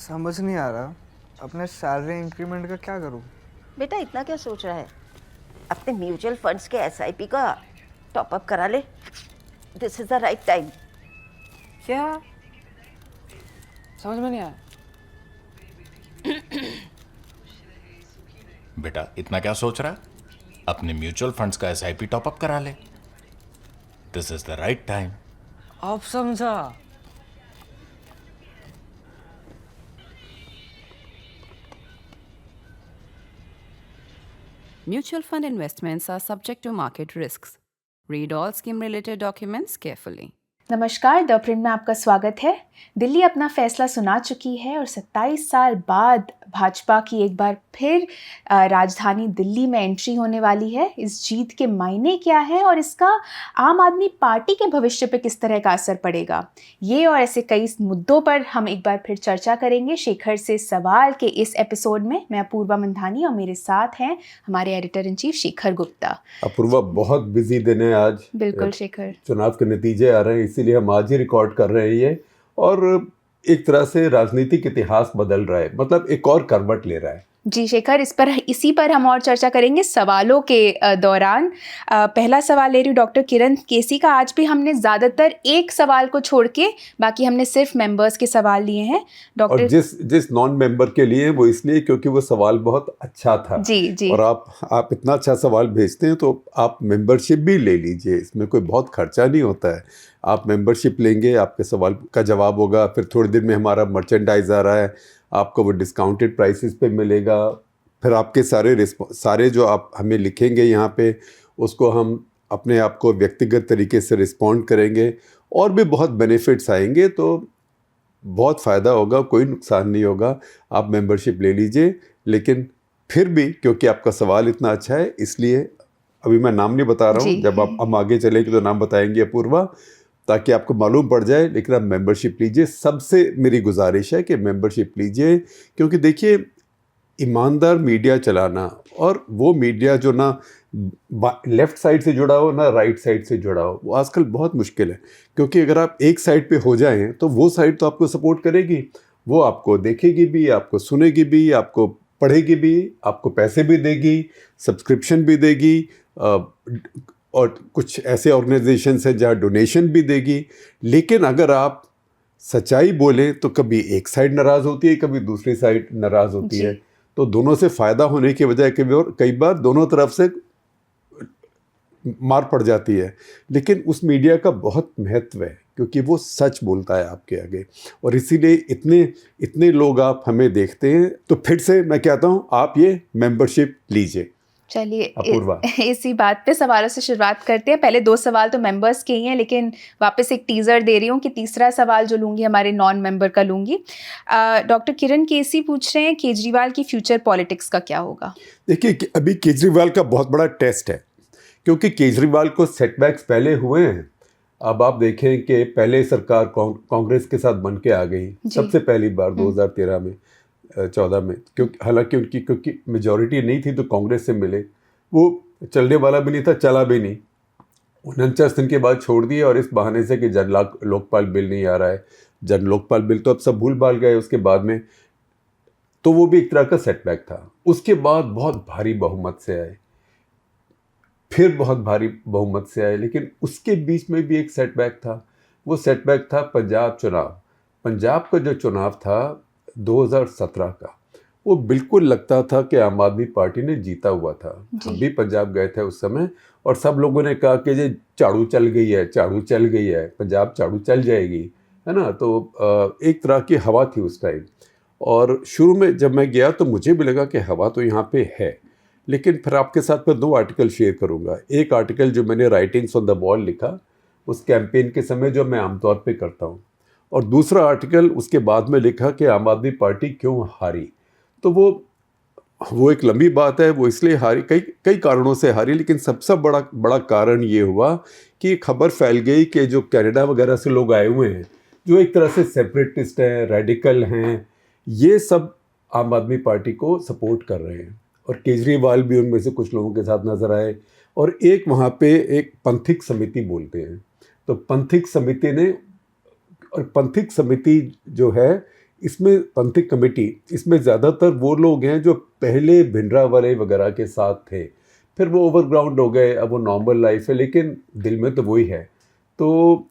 समझ नहीं आ रहा अपने सैलरी इंक्रीमेंट का क्या करूं। बेटा इतना क्या सोच रहा है? अपने म्यूचुअल फंड्स के एसआईपी का टॉप अप करा ले। This is the right time. क्या? समझ में नहीं आया। बेटा इतना क्या सोच रहा है? अपने म्यूचुअल फंड्स का एसआईपी टॉपअप करा ले। This is the right time. अब समझा। Mutual fund investments are subject to market risks. Read all scheme related documents carefully. नमस्कार, द प्रिंट में आपका स्वागत है। दिल्ली अपना फैसला सुना चुकी है और 27 साल बाद भाजपा की एक बार फिर राजधानी दिल्ली में एंट्री होने वाली है। इस जीत के मायने क्या है और इसका आम आदमी पार्टी के भविष्य पे किस तरह का असर पड़ेगा, ये और ऐसे कई मुद्दों पर हम एक बार फिर चर्चा करेंगे शेखर से सवाल के इस एपिसोड में। मैं अपूर्वा मंधानी और मेरे साथ हैं हमारे editor in chief Shekhar Gupta. Apoorva, बहुत बिजी दिन है आज। बिल्कुल शेखर, चुनाव के नतीजे आ रहे हैं, इसीलिए हम आज ही रिकॉर्ड कर रहे हैं ये। और एक तरह से राजनीतिक इतिहास बदल रहा है, मतलब एक और करवट ले रहा है। जी शेखर, इसी पर हम और चर्चा करेंगे सवालों के दौरान। पहला सवाल ले रही हूँ डॉक्टर किरण केसी का। आज भी हमने ज़्यादातर एक सवाल को छोड़ के बाकी हमने सिर्फ मेंबर्स के सवाल लिए हैं डॉक्टर। और जिस नॉन मेंबर के लिए वो इसलिए क्योंकि वो सवाल बहुत अच्छा था। जी जी। और आप इतना अच्छा सवाल भेजते हैं तो आप मेंबरशिप भी ले लीजिए, इसमें कोई बहुत खर्चा नहीं होता है। आप मेंबरशिप लेंगे, आपके सवाल का जवाब होगा, फिर थोड़ी देर में हमारा मर्चेंडाइज आ रहा है, आपको वो डिस्काउंटेड प्राइसेस पे मिलेगा। फिर आपके सारे जो आप हमें लिखेंगे यहाँ पे, उसको हम अपने आप को व्यक्तिगत तरीके से रिस्पॉन्ड करेंगे और भी बहुत बेनिफिट्स आएंगे। तो बहुत फ़ायदा होगा, कोई नुकसान नहीं होगा। आप मेंबरशिप ले लीजिए, लेकिन फिर भी क्योंकि आपका सवाल इतना अच्छा है इसलिए अभी मैं नाम नहीं बता रहा हूँ। जब हम आगे चलेंगे तो नाम बताएंगे अपूर्वा, ताकि आपको मालूम पड़ जाए। लेकिन आप मेंबरशिप लीजिए, सबसे मेरी गुजारिश है कि मेंबरशिप लीजिए। क्योंकि देखिए, ईमानदार मीडिया चलाना, और वो मीडिया जो ना लेफ़्ट साइड से जुड़ा हो ना राइट साइड से जुड़ा हो, वो आजकल बहुत मुश्किल है। क्योंकि अगर आप एक साइड पे हो जाएं तो वो साइड तो आपको सपोर्ट करेगी, वो आपको देखेगी भी, आपको सुनेगी भी, आपको पढ़ेगी भी, आपको पैसे भी देगी, सब्सक्रिप्शन भी देगी, और कुछ ऐसे ऑर्गेनाइजेशंस हैं जहाँ डोनेशन भी देगी। लेकिन अगर आप सच्चाई बोलें तो कभी एक साइड नाराज़ होती है, कभी दूसरी साइड नाराज़ होती है। तो दोनों से फ़ायदा होने के बजाय कई बार दोनों तरफ से मार पड़ जाती है। लेकिन उस मीडिया का बहुत महत्व है क्योंकि वो सच बोलता है आपके आगे, और इसीलिए इतने लोग आप हमें देखते हैं। तो फिर से मैं कहता हूँ, आप ये मेंबरशिप लीजिए। चलिए इसी बात पे सवालों से शुरुआत करते हैं। पहले दो सवाल तो मेंबर्स के ही हैं, लेकिन वापस एक टीज़र दे रही हूँ कि तीसरा सवाल जो लूँगी हमारे नॉन मेंबर का लूँगी। डॉक्टर किरण केसी पूछ रहे हैं, केजरीवाल की फ्यूचर पॉलिटिक्स का क्या होगा? देखिए, अभी केजरीवाल का बहुत बड़ा टेस्ट है, क्योंकि केजरीवाल को सेटबैक्स पहले हुए हैं। अब आप देखें कि पहले सरकार कांग्रेस के साथ बन के आ गई सबसे पहली बार 2013 में 14 में, क्योंकि हालांकि क्योंकि मेजॉरिटी नहीं थी तो कांग्रेस से मिले। वो चलने वाला भी नहीं था, चला भी नहीं। 49 दिन के बाद छोड़ दिए, और इस बहाने से कि जन लोकपाल बिल नहीं आ रहा है। जन लोकपाल बिल तो अब सब भूल भाल गए उसके बाद में, तो वो भी एक तरह का सेटबैक था। उसके बाद बहुत भारी बहुमत से आए, फिर बहुत भारी बहुमत से आए, लेकिन उसके बीच में भी एक सेटबैक था। वो सेटबैक था पंजाब चुनाव। पंजाब का जो चुनाव था 2017 का, वो बिल्कुल लगता था कि आम आदमी पार्टी ने जीता हुआ था। हम भी पंजाब गए थे उस समय, और सब लोगों ने कहा कि ये झाड़ू चल गई है, झाड़ू चल गई है, पंजाब झाड़ू चल जाएगी, है ना। तो एक तरह की हवा थी उस टाइम। और शुरू में जब मैं गया तो मुझे भी लगा कि हवा तो यहाँ पे है। लेकिन फिर आपके साथ मैं 2 आर्टिकल शेयर करूँगा। एक आर्टिकल जो मैंने राइटिंग्स ऑन द वॉल लिखा उस कैंपेन के समय, जो मैं आमतौर पे करता हूँ, और दूसरा आर्टिकल उसके बाद में लिखा कि आम आदमी पार्टी क्यों हारी। तो वो एक लंबी बात है। वो इसलिए हारी, कई कारणों से हारी, लेकिन सबसे बड़ा कारण ये हुआ कि खबर फैल गई कि जो कनाडा वगैरह से लोग आए हुए हैं, जो एक तरह से सेपरेटिस्ट हैं, रेडिकल हैं, ये सब आम आदमी पार्टी को सपोर्ट कर रहे हैं। और केजरीवाल भी उनमें से कुछ लोगों के साथ नज़र आए। और एक वहाँ पे एक पंथिक समिति बोलते हैं, तो पंथिक समिति ने, और पंथिक समिति जो है इसमें पंथिक कमेटी, इसमें ज़्यादातर वो लोग हैं जो पहले भिंडरावाले वगैरह के साथ थे, फिर वो ओवरग्राउंड हो गए, अब वो नॉर्मल लाइफ है, लेकिन दिल में तो वही है। तो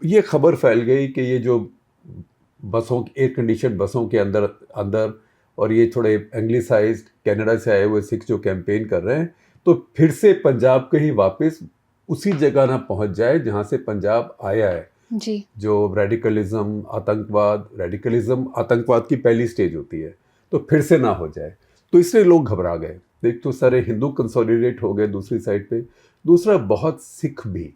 ये खबर फैल गई कि ये जो बसों, एयर कंडीशन बसों के अंदर और ये थोड़े एंग्लिसाइज्ड कनाडा से आए हुए सिख जो कैंपेन कर रहे हैं, तो फिर से पंजाब कहीं वापस उसी जगह ना पहुंच जाए जहां से पंजाब आया है। जी जो रेडिकलिज्म, आतंकवाद की पहली स्टेज होती है, तो फिर से ना हो जाए, तो इसलिए लोग घबरा गए। एक तो सारे हिंदू कंसोलिडेट हो गए दूसरी साइड पे, दूसरा बहुत सिख भी।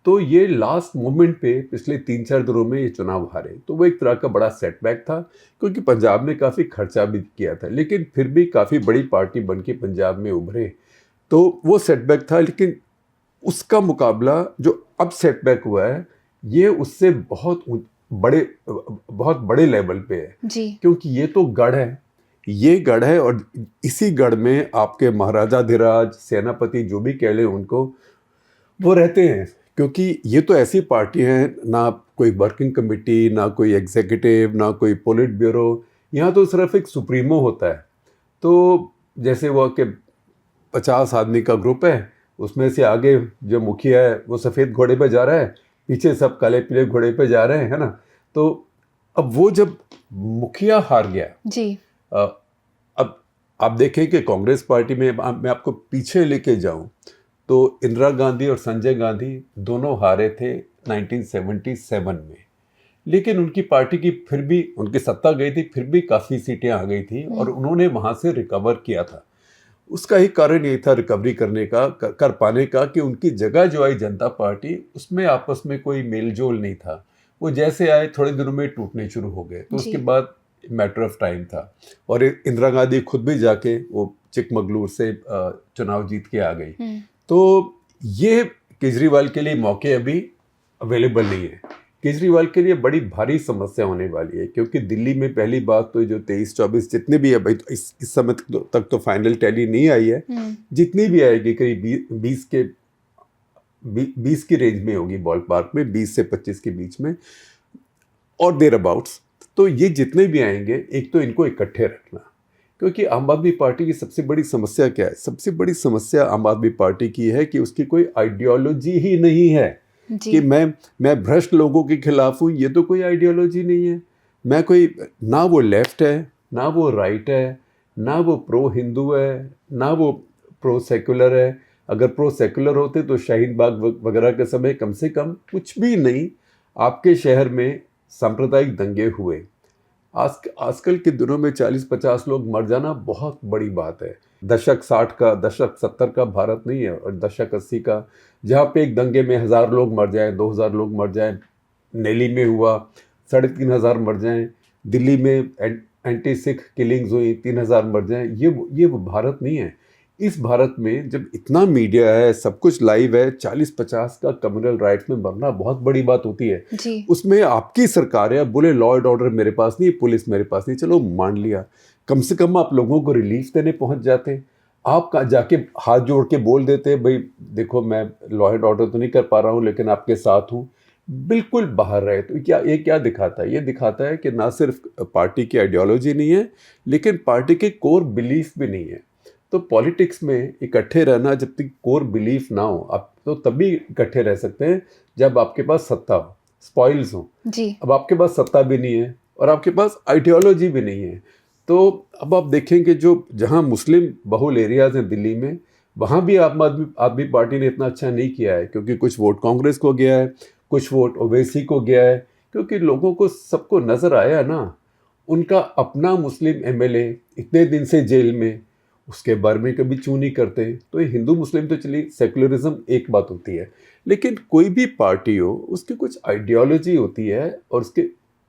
तो ये लास्ट मोमेंट पे पिछले 3-4 दिनों में ये चुनाव हारे, तो वो एक तरह का बड़ा सेटबैक था, क्योंकि पंजाब ने काफ़ी खर्चा भी किया था, लेकिन फिर भी काफ़ी बड़ी पार्टी बन के पंजाब में उभरे, तो वो सेटबैक था। लेकिन उसका मुकाबला जो अब सेटबैक हुआ है, ये उससे बहुत बड़े लेवल पे है। जी क्योंकि ये तो गढ़ है, ये गढ़ है, और इसी गढ़ में आपके महाराजा धीराज, सेनापति जो भी कह लें उनको, वो रहते हैं। क्योंकि ये तो ऐसी पार्टी है, ना कोई वर्किंग कमेटी, ना कोई एग्जीक्यूटिव, ना कोई पोलिट ब्यूरो, यहाँ तो सिर्फ एक सुप्रीमो होता है। तो जैसे वो कि 50 आदमी का ग्रुप है, उसमें से आगे जो मुखिया है वो सफ़ेद घोड़े पे जा रहा है, पीछे सब काले पीले घोड़े पे जा रहे हैं, है ना। तो अब वो जब मुखिया हार गया जी अब आप देखें कि कांग्रेस पार्टी में, मैं आपको पीछे लेके जाऊं तो इंदिरा गांधी और संजय गांधी दोनों हारे थे 1977 में, लेकिन उनकी पार्टी की फिर भी, उनकी सत्ता गई थी, फिर भी काफ़ी सीटें आ गई थी और उन्होंने वहाँ से रिकवर किया था। उसका ही कारण ये था रिकवरी करने का, कर पाने का, कि उनकी जगह जो आई जनता पार्टी, उसमें आपस में कोई मेलजोल नहीं था। वो जैसे आए थोड़े दिनों में टूटने शुरू हो गए। तो उसके बाद मैटर ऑफ टाइम था, और इंदिरा गांधी खुद भी जाके वो चिकमगलूर से चुनाव जीत के आ गई। तो ये केजरीवाल के लिए मौके अभी अवेलेबल नहीं है। केजरीवाल के लिए बड़ी भारी समस्या होने वाली है, क्योंकि दिल्ली में पहली बात तो जो 23-24 जितने भी है भाई, तो इस समय तक तो फाइनल टैली नहीं आई है, जितनी भी आएगी करीब 20 की रेंज में होगी, बॉल पार्क में 20 से 25 के बीच में और देयर अबाउट्स। तो ये जितने भी आएंगे, एक तो इनको इकट्ठे रखना, क्योंकि आम आदमी पार्टी की सबसे बड़ी समस्या क्या है? सबसे बड़ी समस्या आम आदमी पार्टी की है कि उसकी कोई आइडियोलॉजी ही नहीं है। कि मैं भ्रष्ट लोगों के खिलाफ हूँ, ये तो कोई आइडियोलॉजी नहीं है। मैं कोई, ना वो लेफ्ट है, ना वो राइट है, ना वो प्रो हिंदू है, ना वो प्रो सेकुलर है। अगर प्रो सेकुलर होते तो शाहीन बाग वगैरह के समय कम से कम कुछ भी नहीं, आपके शहर में सांप्रदायिक दंगे हुए। आजकल के दिनों में 40-50 लोग मर जाना बहुत बड़ी बात है। दशक 60 का, दशक 70 का भारत नहीं है, और दशक 80 का, जहाँ पे एक दंगे में 1000 लोग मर जाएं, 2000 लोग मर जाएं, नेली में हुआ 3500 मर जाएं, दिल्ली में एंटी सिख किलिंग्स हुई 3000 मर जाएं, ये वो भारत नहीं है। इस भारत में जब इतना मीडिया है, सब कुछ लाइव है, 40-50 का कम्युनल राइट्स में मरना बहुत बड़ी बात होती है। उसमें आपकी सरकार है, बोले लॉ एंड ऑर्डर मेरे पास नहीं, पुलिस मेरे पास नहीं, चलो मान लिया, कम से कम आप लोगों को रिलीफ देने पहुंच जाते। आप जाके हाथ जोड़ के बोल देते, भाई देखो मैं लॉ एंड ऑर्डर तो नहीं कर पा रहा हूँ, लेकिन आपके साथ हूँ। बिल्कुल बाहर रहे। तो क्या दिखाता है? ये दिखाता है कि ना सिर्फ पार्टी की आइडियोलॉजी नहीं है, लेकिन पार्टी के कोर बिलीफ भी नहीं है। तो पॉलिटिक्स में इकट्ठे रहना, जब तक कोर बिलीफ ना हो, आप तो तभी इकट्ठे रह सकते हैं जब आपके पास सत्ता हो, स्पॉइल्स हो। अब आपके पास सत्ता भी नहीं है और आपके पास आइडियोलॉजी भी नहीं है। तो अब आप देखेंगे जो जहां मुस्लिम बहुल एरियाज हैं दिल्ली में, वहां भी आम आदमी पार्टी ने इतना अच्छा नहीं किया है, क्योंकि कुछ वोट कांग्रेस को गया है, कुछ वोट ओवैसी को गया है, क्योंकि लोगों को सबको नज़र आया ना, उनका अपना मुस्लिम एमएलए इतने दिन से जेल में, उसके बारे में कभी चू नहीं करते। तो ये हिंदू मुस्लिम तो चलिए सेकुलरिज्म एक बात होती है, लेकिन कोई भी पार्टी हो उसकी कुछ आइडियोलॉजी होती है, और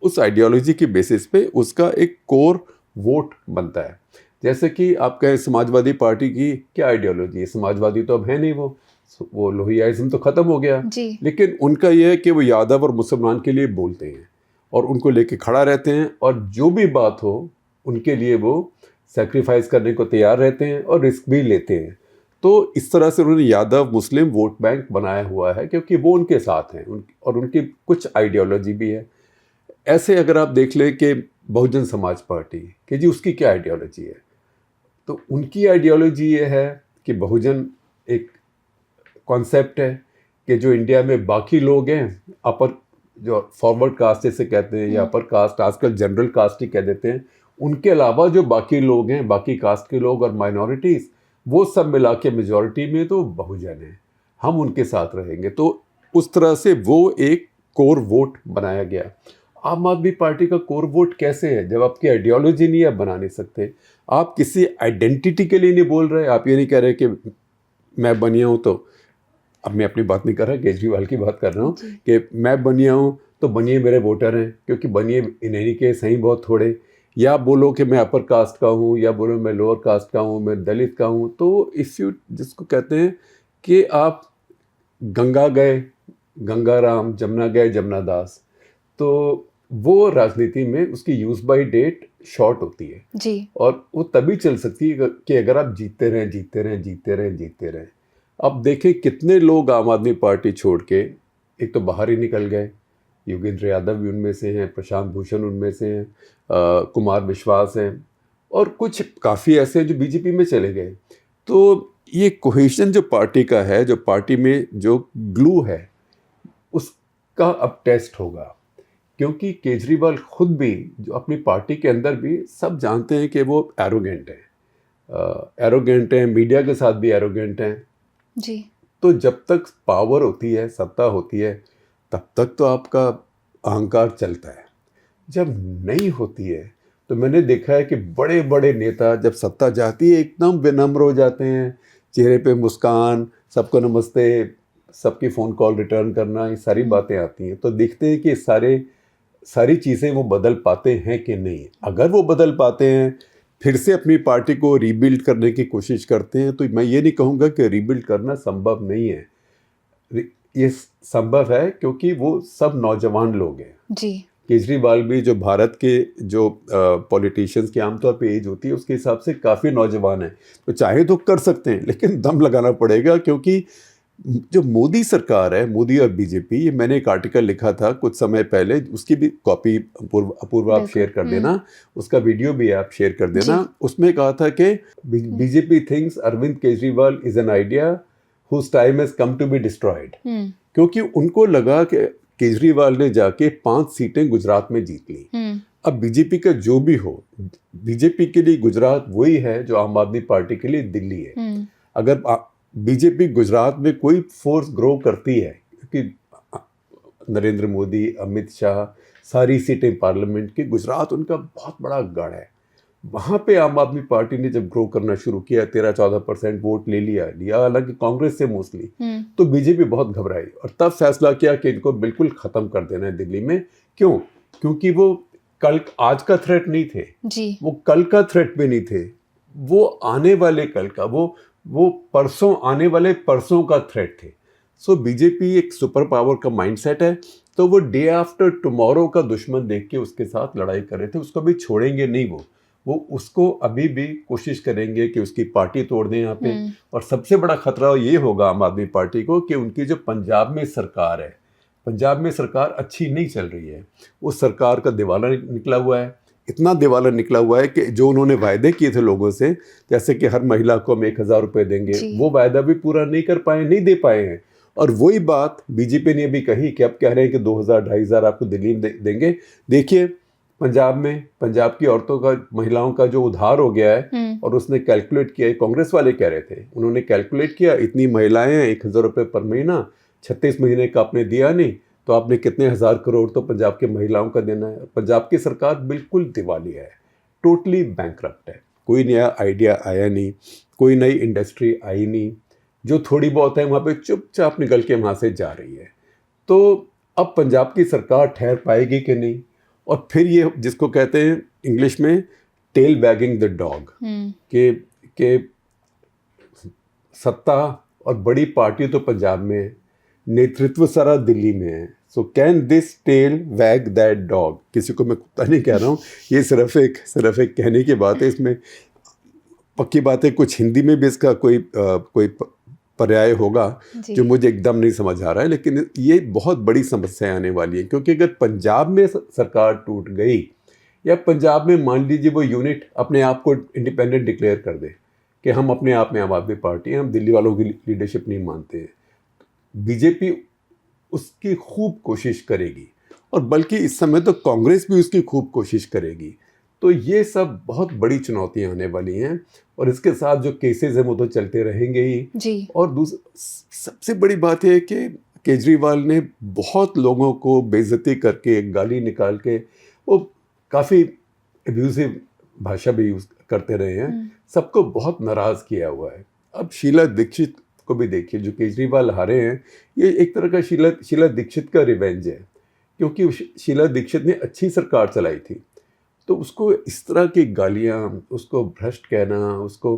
उस आइडियोलॉजी के बेसिस पे उसका एक कोर वोट बनता है। जैसे कि आप कहें समाजवादी पार्टी की क्या आइडियोलॉजी है? समाजवादी तो अब है नहीं, वो लोहियाइज्म तो ख़त्म हो गया, लेकिन उनका यह है कि वो यादव और मुसलमान के लिए बोलते हैं और उनको लेके खड़ा रहते हैं, और जो भी बात हो उनके लिए वो सैक्रिफाइस करने को तैयार रहते हैं और रिस्क भी लेते हैं। तो इस तरह से उन्होंने यादव मुस्लिम वोट बैंक बनाया हुआ है, क्योंकि वो उनके साथ हैं और उनकी कुछ आइडियोलॉजी भी है। ऐसे अगर आप देख लें कि बहुजन समाज पार्टी कि जी उसकी क्या आइडियोलॉजी है। तो उनकी आइडियोलॉजी ये है कि बहुजन एक कॉन्सेप्ट है कि जो इंडिया में बाकी लोग हैं, अपर जो फॉरवर्ड कास्ट जैसे कहते हैं या अपर कास्ट, आजकल जनरल कास्ट ही कह देते हैं, उनके अलावा जो बाकी लोग हैं, बाकी कास्ट के लोग और माइनॉरिटीज़, वो सब मिला के मेजॉरिटी में तो बहुजन है, हम उनके साथ रहेंगे। तो उस तरह से वो एक कोर वोट बनाया गया। आम आदमी पार्टी का कोर वोट कैसे है? जब आपकी आइडियोलॉजी नहीं, आप बना नहीं सकते। आप किसी आइडेंटिटी के लिए नहीं बोल रहे। आप ये नहीं कह रहे कि मैं बनिया हूँ, तो अब मैं अपनी बात नहीं कर रहा, केजरीवाल की बात कर रहा हूँ कि मैं बनिया हूँ तो बनिए मेरे वोटर हैं, क्योंकि बनिए इन एनी केस हैं बहुत थोड़े। या बोलो कि मैं अपर कास्ट का हूँ, या बोलो मैं लोअर कास्ट का हूँ, मैं दलित का हूँ। तो इफ़ यू, जिसको कहते हैं कि आप गंगा गए गंगा राम, जमुना गए जमुना दास, तो वो राजनीति में उसकी यूज़ बाय डेट शॉर्ट होती है जी। और वो तभी चल सकती है कि अगर आप जीतते रहें जीतते रहें जीतते रहें जीतते रहें। अब देखें कितने लोग आम आदमी पार्टी छोड़ के एक तो बाहर ही निकल गए। योगेंद्र यादव भी उनमें से हैं, प्रशांत भूषण उनमें से हैं, कुमार विश्वास हैं, और कुछ काफ़ी ऐसे हैं जो बीजेपी में चले गए। तो ये कोहेशन जो पार्टी का है, जो पार्टी में जो ग्लू है, उसका अब टेस्ट होगा। क्योंकि केजरीवाल खुद भी, जो अपनी पार्टी के अंदर भी सब जानते हैं कि वो एरोगेंट हैं, मीडिया के साथ भी एरोगेंट हैं जी। तो जब तक पावर होती है, सत्ता होती है, तब तक तो आपका अहंकार चलता है। जब नहीं होती है तो मैंने देखा है कि बड़े बड़े नेता जब सत्ता जाती है एकदम विनम्र हो जाते हैं, चेहरे पे मुस्कान, सबको नमस्ते, सबकी फ़ोन कॉल रिटर्न करना, ये सारी बातें आती हैं। तो देखते हैं कि सारी चीज़ें वो बदल पाते हैं कि नहीं। अगर वो बदल पाते हैं, फिर से अपनी पार्टी को रीबिल्ड करने की कोशिश करते हैं, तो मैं ये नहीं कहूँगा कि रीबिल्ड करना संभव नहीं है। ये संभव है क्योंकि वो सब नौजवान लोग हैं जी। केजरीवाल भी, जो भारत के जो पॉलिटिशियंस की आमतौर पे एज होती है उसके हिसाब से काफ़ी नौजवान हैं, तो चाहे तो कर सकते हैं, लेकिन दम लगाना पड़ेगा। क्योंकि जो मोदी सरकार है, मोदी और बीजेपी, ये मैंने एक आर्टिकल लिखा था कुछ समय पहले, उसकी भी कॉपी अपूर्वा आप शेयर कर देना, उसका वीडियो भी आप शेयर कर देना। उसमें कहा था कि BJP thinks Arvind Kejriwal is an idea whose time has come to be destroyed. क्योंकि उनको लगा कि केजरीवाल ने जाके 5 सीटें गुजरात में जीत ली। अब बीजेपी का जो भी हो, बीजेपी के लिए गुजरात वही है जो आम आदमी पार्टी के लिए दिल्ली है। अगर बीजेपी गुजरात में कोई फोर्स ग्रो करती है, क्योंकि नरेंद्र मोदी, अमित शाह, सारी सीटें पार्लियामेंट की, गुजरात उनका बहुत बड़ा गढ़ है। वहाँ पे आम आदमी पार्टी ने जब ग्रो करना शुरू किया, 13-14% वोट ले लिया, हालांकि कांग्रेस से मोस्टली, तो बीजेपी बहुत घबराई और तब फैसला किया कि इनको बिल्कुल ख़त्म कर देना है दिल्ली में। क्यों? क्योंकि वो कल आज का थ्रेट नहीं थे जी। वो कल का थ्रेट भी नहीं थे, वो आने वाले कल का, वो परसों, आने वाले परसों का थ्रेट थे। सो बीजेपी एक सुपर पावर का माइंडसेट है, तो वो डे आफ्टर टुमारो का दुश्मन देख के उसके साथ लड़ाई कर रहे थे। उसको भी छोड़ेंगे नहीं, वो उसको अभी भी कोशिश करेंगे कि उसकी पार्टी तोड़ दें यहाँ पे। और सबसे बड़ा खतरा ये होगा आम आदमी पार्टी को कि उनकी जो पंजाब में सरकार है, पंजाब में सरकार अच्छी नहीं चल रही है। उस सरकार का दिवाला निकला हुआ है, इतना दिवाला निकला हुआ है कि जो उन्होंने वायदे किए थे लोगों से, जैसे कि हर महिला को हम 1000 रुपये देंगे, वो वायदा भी पूरा नहीं कर पाए, नहीं दे पाए हैं। और वही बात बीजेपी ने भी कही कि अब कह रहे हैं कि 2000-2500 आपको दिल्ली में देंगे। देखिए पंजाब में, पंजाब की औरतों का, महिलाओं का जो उधार हो गया है, और उसने कैलकुलेट किया, कांग्रेस वाले कह रहे थे, उन्होंने कैलकुलेट किया, इतनी महिलाएं हैं, 1000 रुपये पर महीना, 36 महीने का आपने दिया नहीं, तो आपने कितने हज़ार करोड़ तो पंजाब के महिलाओं का देना है। पंजाब की सरकार बिल्कुल दिवालिया है, टोटली बैंकरप्ट है। कोई नया आइडिया आया नहीं, कोई नई इंडस्ट्री आई नहीं, जो थोड़ी बहुत है वहाँ पे चुपचाप निकल के वहाँ से जा रही है। तो अब पंजाब की सरकार ठहर पाएगी कि नहीं, और फिर ये जिसको कहते हैं इंग्लिश में टेल वैगिंग द डॉग, के सत्ता और बड़ी पार्टी तो पंजाब में है, नेतृत्व सारा दिल्ली में है। सो कैन दिस टेल वैग दैट डॉग? किसी को मैं कुत्ता नहीं कह रहा हूँ, ये सिर्फ एक कहने की बात है। इसमें पक्की बात है, कुछ हिंदी में भी इसका कोई पर्याय होगा जो मुझे एकदम नहीं समझ आ रहा है, लेकिन ये बहुत बड़ी समस्या आने वाली है। क्योंकि अगर पंजाब में सरकार टूट गई या पंजाब में मान लीजिए वो यूनिट अपने आप को इंडिपेंडेंट डिक्लेयर कर दे कि हम अपने आप में आम आदमी पार्टी हैं, हम दिल्ली वालों की लीडरशिप नहीं मानते हैं, बीजेपी उसकी खूब कोशिश करेगी, और बल्कि इस समय तो कांग्रेस भी उसकी खूब कोशिश करेगी। तो ये सब बहुत बड़ी चुनौतियां आने वाली हैं, और इसके साथ जो केसेस हैं वो तो चलते रहेंगे ही जी। और सबसे बड़ी बात है कि केजरीवाल ने बहुत लोगों को बेइज्जती करके, गाली निकाल के, वो काफ़ी एब्यूजिव भाषा भी यूज़ करते रहे हैं, सबको बहुत नाराज़ किया हुआ है। अब शीला दीक्षित को भी देखिए, जो केजरीवाल हारे हैं, ये एक तरह का शीला दीक्षित का रिवेंज है, क्योंकि शीला दीक्षित ने अच्छी सरकार चलाई थी, तो उसको इस तरह की गालियाँ, उसको भ्रष्ट कहना, उसको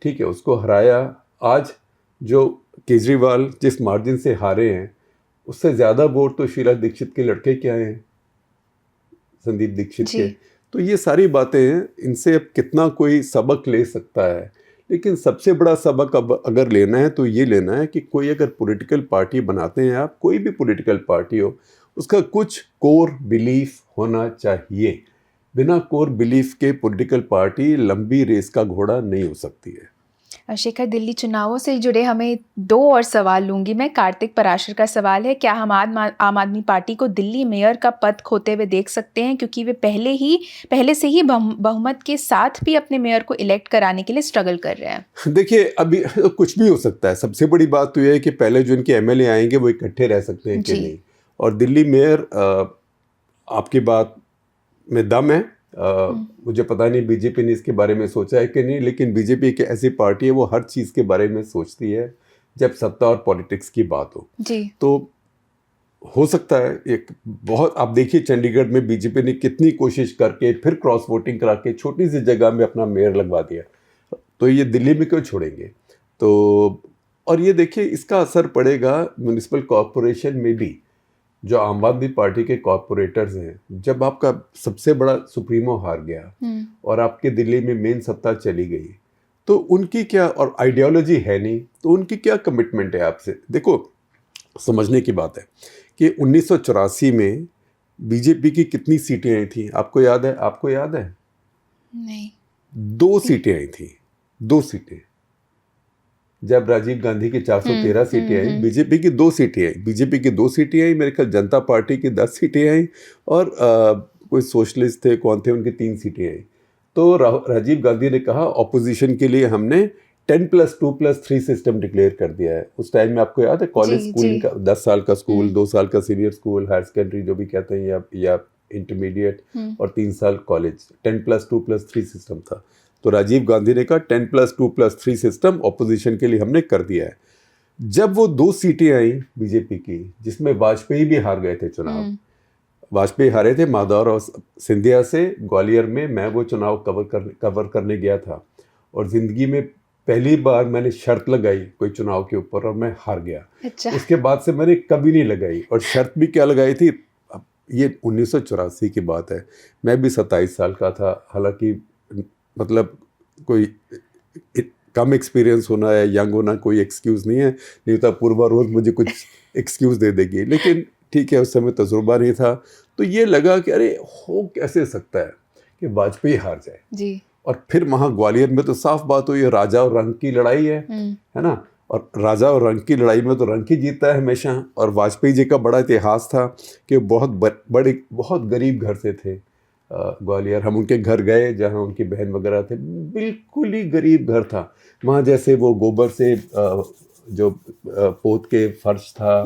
ठीक है, उसको हराया। आज जो केजरीवाल जिस मार्जिन से हारे हैं, उससे ज़्यादा वोट तो शीला दीक्षित के लड़के क्या हैं, संदीप दीक्षित के। तो ये सारी बातें हैं, इनसे अब कितना कोई सबक ले सकता है, लेकिन सबसे बड़ा सबक अब अगर लेना है तो ये लेना है कि कोई अगर पॉलिटिकल पार्टी बनाते हैं आप, कोई भी पॉलिटिकल पार्टी हो, उसका कुछ कोर बिलीफ होना चाहिए। बिना कोर बिलीफ के पॉलिटिकल पार्टी लंबी रेस का घोड़ा नहीं हो सकती है। शेखर, दिल्ली चुनावों से जुड़े हमें 2 और सवाल लूँगी मैं। कार्तिक पराशर का सवाल है, क्या हम आम आदमी पार्टी को दिल्ली मेयर का पद खोते हुए देख सकते हैं, क्योंकि वे पहले से ही बहुमत के साथ भी अपने मेयर को इलेक्ट कराने के लिए स्ट्रगल कर रहे हैं? देखिए, अभी कुछ भी हो सकता है। सबसे बड़ी बात तो यह है कि पहले जो इनके एमएलए आएंगे वो इकट्ठे रह सकते हैं कि नहीं, और दिल्ली मेयर, आपकी बात में दम है। मुझे पता नहीं बीजेपी ने इसके बारे में सोचा है कि नहीं, लेकिन बीजेपी एक ऐसी पार्टी है, वो हर चीज़ के बारे में सोचती है जब सत्ता और पॉलिटिक्स की बात हो जी। तो हो सकता है एक बहुत, आप देखिए चंडीगढ़ में बीजेपी ने कितनी कोशिश करके फिर क्रॉस वोटिंग करा के छोटी सी जगह में अपना मेयर लगवा दिया, तो ये दिल्ली में क्यों छोड़ेंगे? तो और ये देखिए, इसका असर पड़ेगा म्यूनिसिपल कॉरपोरेशन में भी। जो आम आदमी पार्टी के कॉरपोरेटर्स हैं, जब आपका सबसे बड़ा सुप्रीमो हार गया और आपके दिल्ली में मेन सत्ता चली गई, तो उनकी क्या, और आइडियोलॉजी है नहीं, तो उनकी क्या कमिटमेंट है आपसे? देखो, समझने की बात है कि 1984 में बीजेपी की कितनी सीटें आई थी, आपको याद है? आपको याद है? नहीं। 2 सीटें आई थी, 2 सीटें। जब राजीव गांधी की 413 सीटें आई, बीजेपी की 2 सीटें आई, बीजेपी की 2 सीटें आई, मेरे ख्याल जनता पार्टी की 10 सीटें आई, और कोई सोशलिस्ट थे, कौन थे, उनकी 3 सीटें आई। तो राजीव गांधी ने कहा ऑपोजिशन के लिए हमने 10+2+3 सिस्टम डिक्लेयर कर दिया है। उस टाइम में आपको याद है, कॉलेज स्कूलिंग का 10 साल का स्कूल, 2 साल का सीनियर स्कूल, हायर सेकेंडरी जो भी कहते हैं, या इंटरमीडिएट, और 3 साल कॉलेज, 10+2+3 सिस्टम था। तो राजीव गांधी ने कहा 10+2+3 सिस्टम ऑपोजिशन के लिए हमने कर दिया है। जब वो 2 सीटें आई बीजेपी की, जिसमें वाजपेयी भी हार गए थे चुनाव, वाजपेयी हारे थे माधवराव सिंधिया से ग्वालियर में, मैं वो चुनाव कवर करने गया था, और ज़िंदगी में पहली बार मैंने शर्त लगाई कोई चुनाव के ऊपर, और मैं हार गया। अच्छा। उसके बाद से मैंने कभी नहीं लगाई, और शर्त भी क्या लगाई थी, ये 1984 की बात है, मैं भी 27 साल का था। हालांकि मतलब कोई कम एक्सपीरियंस होना या यंग होना कोई एक्सक्यूज़ नहीं है, नहीं तो पूर्वा रोज़ मुझे कुछ एक्सक्यूज़ दे देगी, लेकिन ठीक है, उस समय तजुर्बा नहीं था। तो ये लगा कि अरे हो कैसे सकता है कि वाजपेयी हार जाए जी। और फिर वहाँ ग्वालियर में तो साफ बात हुई, राजा और रंग की लड़ाई है ना, और राजा और रंग की लड़ाई में तो रंग ही जीतता है हमेशा। और वाजपेयी जी का बड़ा इतिहास था कि बहुत गरीब घर से थे ग्वालियर। हम उनके घर गए जहाँ उनकी बहन वगैरह थे, बिल्कुल ही गरीब घर था वहाँ। जैसे वो गोबर से जो पोत के फर्श था,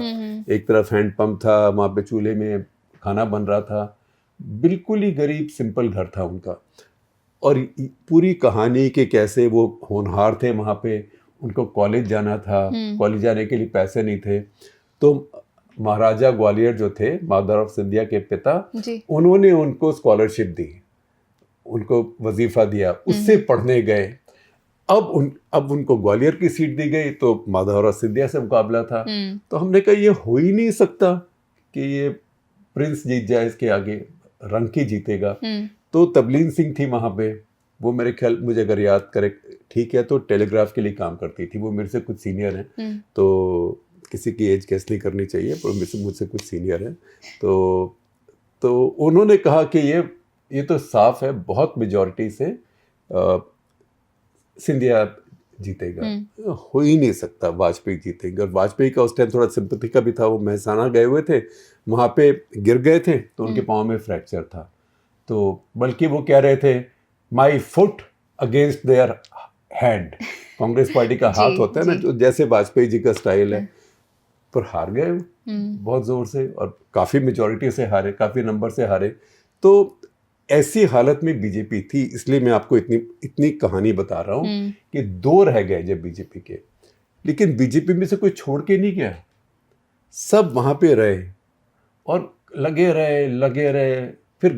एक तरफ हैंड पंप था, वहाँ पे चूल्हे में खाना बन रहा था, बिल्कुल ही गरीब सिंपल घर था उनका। और पूरी कहानी के कैसे वो होनहार थे, वहाँ पे उनको कॉलेज जाना था, कॉलेज जाने के लिए पैसे नहीं थे, तो महाराजा ग्वालियर जो थे माधवराव सिंधिया के पिता, उन्होंने उनको स्कॉलरशिप दी, उनको वजीफा दिया, उससे पढ़ने गए। अब उनको ग्वालियर की सीट दी गई, तो माधवराव सिंधिया से मुकाबला था। तो हमने कहा ये हो ही नहीं सकता कि ये प्रिंस जीत जाए, इसके आगे रंग ही जीतेगा। तो तबलीन सिंह थी वहाँ पे, वो मेरे ख्याल, मुझे अगर याद करे ठीक है, तो टेलीग्राफ के लिए काम करती थी। वो मेरे से कुछ सीनियर हैं, तो किसी की एज गेस नहीं करनी चाहिए, पर मुझसे कुछ सीनियर है। तो उन्होंने कहा कि ये तो साफ है, बहुत मेजॉरिटी से सिंधिया जीतेगा। हो ही नहीं सकता वाजपेयी जीतेंगे। और वाजपेयी का उस टाइम थोड़ा सिंपैथी का भी था, वो मेहसाना गए हुए थे, वहाँ पे गिर गए थे तो उनके पाँव में फ्रैक्चर था, तो बल्कि वो कह रहे थे my foot against their hand. Congress party का हाथ होता है ना, जो जैसे वाजपेयी जी का स्टाइल है, पर हार गए वो बहुत जोर से और काफ़ी मेजॉरिटी से हारे, काफ़ी नंबर से हारे। तो ऐसी हालत में बीजेपी थी, इसलिए मैं आपको इतनी कहानी बता रहा हूँ कि 2 रह गए जब बीजेपी के, लेकिन बीजेपी में से कोई छोड़ के नहीं गया, सब वहाँ पे रहे और लगे रहे। फिर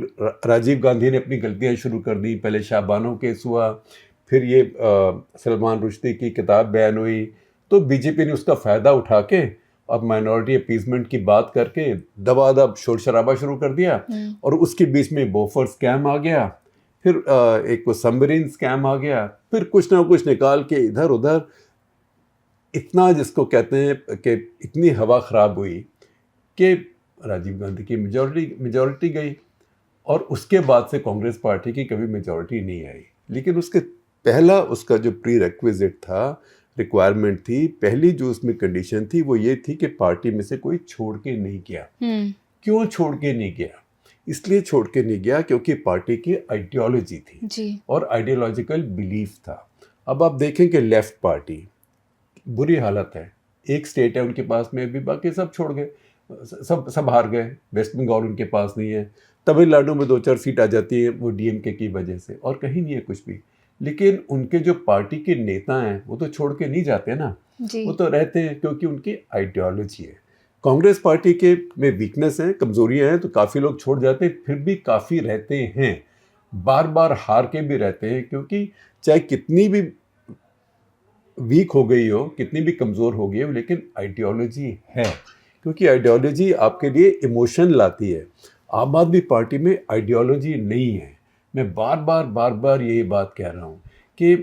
राजीव गांधी ने अपनी गलतियाँ शुरू कर दी, पहले शाहबानो केस हुआ, फिर ये सलमान रुश्दी की किताब बैन हुई, तो बीजेपी ने उसका फ़ायदा उठा के अब माइनॉरिटी अपीसमेंट की बात करके दबादब शोर शराबा शुरू कर दिया। और उसके बीच में बोफर स्कैम आ गया, फिर एक वो सबमरीन स्कैम आ गया, फिर कुछ ना कुछ निकाल के इधर उधर, इतना जिसको कहते हैं कि इतनी हवा ख़राब हुई कि राजीव गांधी की मेजॉरिटी गई और उसके बाद से कांग्रेस पार्टी की कभी मेजॉरिटी नहीं आई। लेकिन उसके पहला उसका जो प्री रिक्विजिट था, रिक्वायरमेंट थी, पहली जो उसमें कंडीशन थी वो ये थी कि पार्टी में से कोई छोड़ के नहीं गया। क्यों छोड़ के नहीं गया? इसलिए छोड़ के नहीं गया क्योंकि पार्टी की आइडियोलॉजी थी जी। और आइडियोलॉजिकल बिलीफ था। अब आप देखें कि लेफ्ट पार्टी बुरी हालत है, एक स्टेट है उनके पास में भी, बाकी सब छोड़ गए, सब हार गए। वेस्ट बंगाल उनके पास नहीं है, तमिलनाडु में 2-4 सीट आ जाती है वो डीएमके की वजह से, और कहीं नहीं है कुछ भी। लेकिन उनके जो पार्टी के नेता हैं वो तो छोड़ के नहीं जाते ना, वो तो रहते हैं क्योंकि उनकी आइडियोलॉजी है। कांग्रेस पार्टी के में वीकनेस हैं, कमजोरियां हैं, तो काफ़ी लोग छोड़ जाते हैं, फिर भी काफ़ी रहते हैं, बार बार हार के भी रहते हैं, क्योंकि चाहे कितनी भी वीक हो गई हो, कितनी भी कमज़ोर हो गई हो, लेकिन आइडियोलॉजी है, क्योंकि आइडियोलॉजी आपके लिए इमोशन लाती है। आम आदमी पार्टी में आइडियोलॉजी नहीं है। मैं बार बार यही बात कह रहा हूँ कि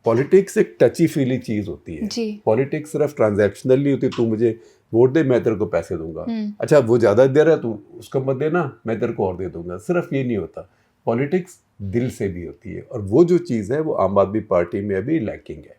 पॉलिटिक्स एक टची फीली चीज़ होती है। पॉलिटिक्स सिर्फ ट्रांजैक्शनल नहीं होती, तू मुझे वोट दे मैं तेरे को पैसे दूंगा, अच्छा वो ज़्यादा दे रहा है तू उसको मत देना, मैं तेरे को और दे दूंगा, सिर्फ ये नहीं होता। पॉलिटिक्स दिल से भी होती है, और वो जो चीज़ है वो आम आदमी पार्टी में अभी लैकिंग है।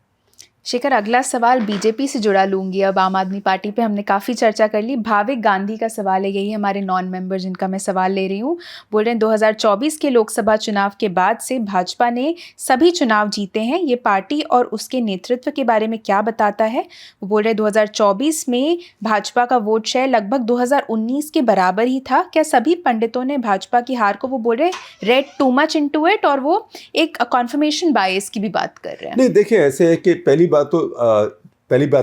शेखर, अगला सवाल बीजेपी से जुड़ा लूंगी। अब आम आदमी पार्टी पे हमने काफ़ी चर्चा कर ली। भाविक गांधी का सवाल है, यही हमारे नॉन मेंबर जिनका मैं सवाल ले रही हूँ। बोल रहे हैं 2024 के लोकसभा चुनाव के बाद से भाजपा ने सभी चुनाव जीते हैं, ये पार्टी और उसके नेतृत्व के बारे में क्या बताता है? वो बोल रहे 2024 में भाजपा का वोट शेयर लगभग 2019 के बराबर ही था। क्या सभी पंडितों ने भाजपा की हार को, वो बोल रहे red too much into it, और वो एक कॉन्फर्मेशन बायस की भी बात कर रहे हैं? नहीं, देखिए ऐसे है कि पहली बात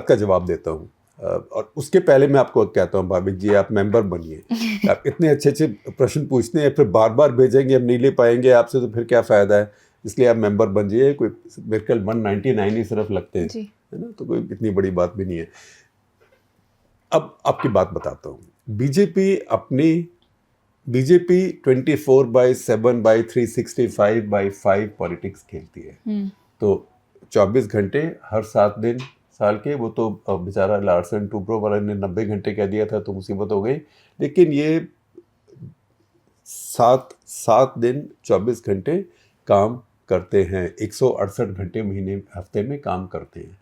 का जवाब देता हूँ, और उसके पहले मैं आपको कहता हूँ भाविक जी आप मेंबर बनिए। आप इतने अच्छे प्रश्न पूछते हैं, फिर बार बार भेजेंगे, हम नहीं ले पाएंगे आपसे, तो फिर क्या फ़ायदा है। इसलिए आप मेंबर बन जाइए। कोई मेरे ख्याल 199 ही सिर्फ लगते हैं, है ना, तो कोई इतनी बड़ी बात भी नहीं है। अब आपकी बात बताता हूँ। बीजेपी 24/7/365/5 पॉलिटिक्स खेलती है। तो 24 घंटे हर 7 दिन साल के, वो तो बेचारा लार्सन टूब्रो वाला ने 90 घंटे कह दिया था तो मुसीबत हो गई, लेकिन ये 7 दिन 24 घंटे काम करते हैं, 168 घंटे महीने हफ्ते में काम करते हैं,